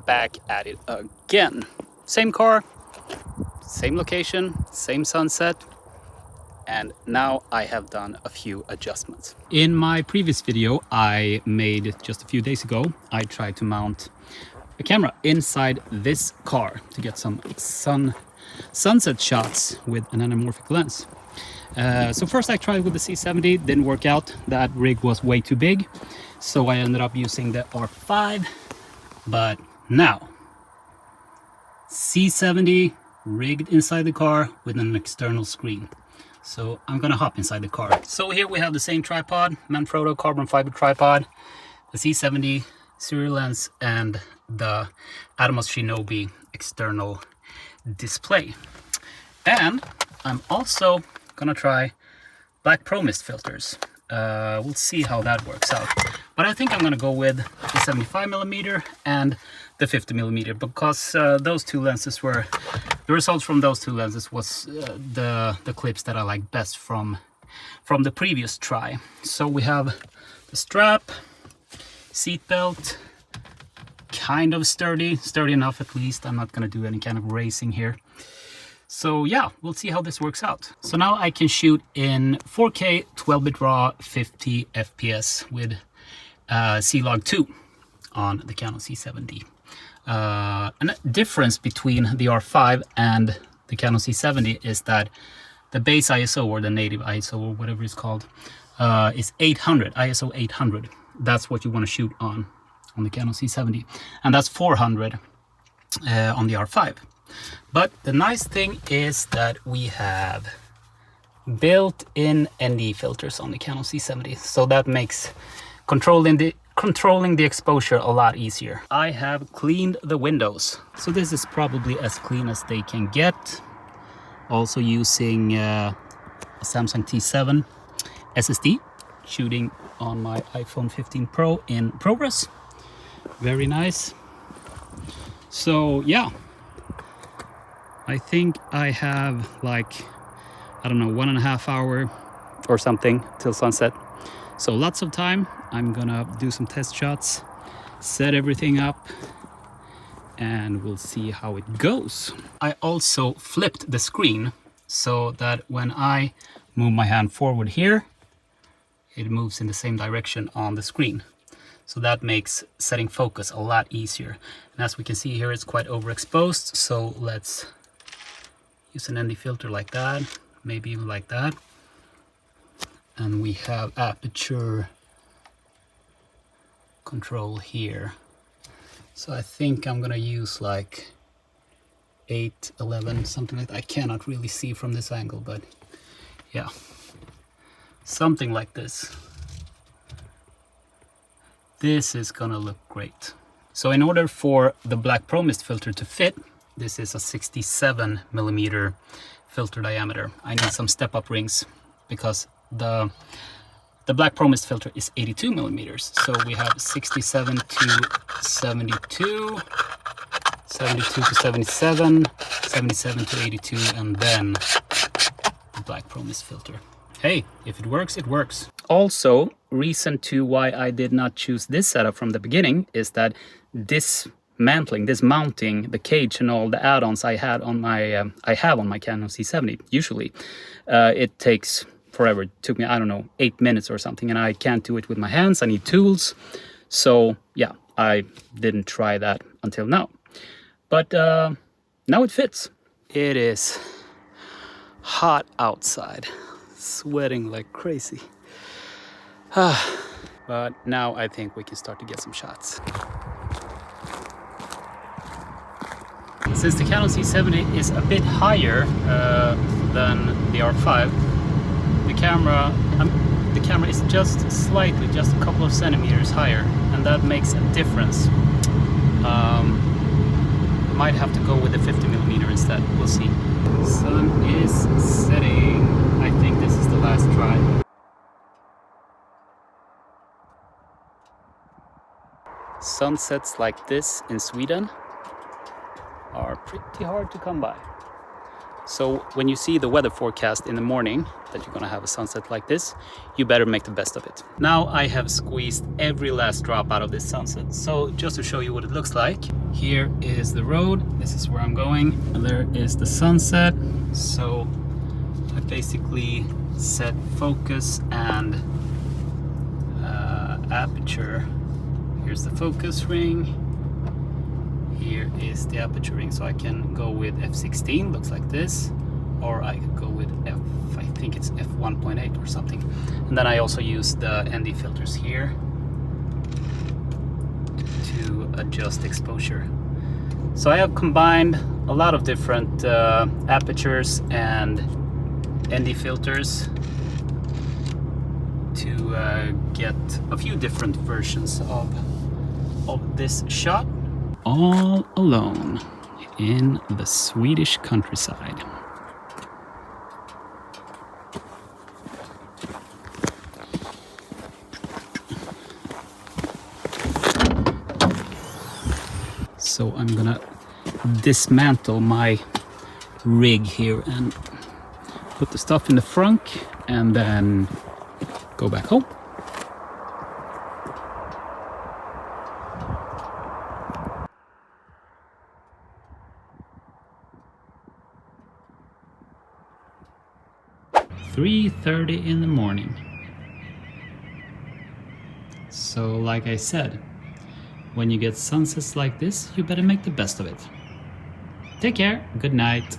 back at it again. Same car, same location, same sunset, and now I have done a few adjustments. In my previous video I made just a few days ago, I tried to mount a camera inside this car to get some sunset shots with an anamorphic lens. So first I tried with the C70, didn't work out. That rig was way too big, so I ended up using the R5. But now, C70 rigged inside the car with an external screen. So I'm gonna hop inside the car. So here we have the same tripod, Manfrotto carbon fiber tripod, the C70 SIRUI lens, and the Atomos Shinobi external display. And I'm also gonna try black pro mist filters. We'll see how that works out. But I think I'm gonna go with the 75mm and the 50mm because those two lenses were, the results from those two lenses was the clips that I like best from the previous try. So we have the strap, seat belt, kind of sturdy enough at least. I'm not gonna do any kind of racing here. So yeah, we'll see how this works out. So now I can shoot in 4K 12-bit RAW 50 FPS with C-Log 2 on the Canon C70. And the difference between the R5 and the Canon C70 is that the base ISO, or the native ISO, or whatever it's called, is 800, ISO 800. That's what you want to shoot on the Canon C70. And that's 400 on the R5. But the nice thing is that we have built-in ND filters on the Canon C70, so that makes controlling the exposure a lot easier. I have cleaned the windows, so this is probably as clean as they can get. Also using a Samsung T7 SSD, shooting on my iPhone 15 Pro in ProRes. Very nice. So yeah, I think I have like, I don't know, 1.5 hours or something till sunset. So lots of time. I'm gonna do some test shots, set everything up, and we'll see how it goes. I also flipped the screen so that when I move my hand forward here, it moves in the same direction on the screen. So that makes setting focus a lot easier. And as we can see here, it's quite overexposed. So let's use an ND filter like that, maybe even like that. And we have aperture control here. So I think I'm gonna use like 8, 11, something like that. I cannot really see from this angle, but yeah, something like this. This is gonna look great. So in order for the black pro mist filter to fit, this is a 67mm filter diameter. I need some step-up rings because the black pro mist filter is 82mm. So we have 67 to 72, 72 to 77, 77 to 82, and then the black pro mist filter. Hey, if it works, it works. Also, reason to why I did not choose this setup from the beginning is that this mounting, the cage and all the add-ons I had on my I have on my Canon C70 usually, it takes forever. It took me, I don't know, 8 minutes or something, and I can't do it with my hands. I need tools. So yeah, I didn't try that until now. But now it fits. It is hot outside, sweating like crazy. But now I think we can start to get some shots. Since the Canon C70 is a bit higher than the R5, the camera is just slightly, just a couple of centimeters higher, and that makes a difference. Might have to go with the 50mm instead. We'll see. Sun is setting. I think this is the last try. Sunsets like this in Sweden are pretty hard to come by. So when you see the weather forecast in the morning that you're gonna have a sunset like this, you better make the best of it. Now I have squeezed every last drop out of this sunset. So just to show you what it looks like, here is the road, this is where I'm going, and there is the sunset. So I basically set focus and aperture. Here's the focus ring, here is the aperture ring, so I can go with f16, looks like this, or I could go with I think it's f1.8 or something. And then I also use the ND filters here to adjust exposure. So I have combined a lot of different apertures and ND filters to get a few different versions of this shot. All alone in the Swedish countryside. So I'm gonna dismantle my rig here and put the stuff in the front and then go back home. "3:30 in the morning." So like I said, when you get sunsets like this, you better make the best of it. Take care, good night.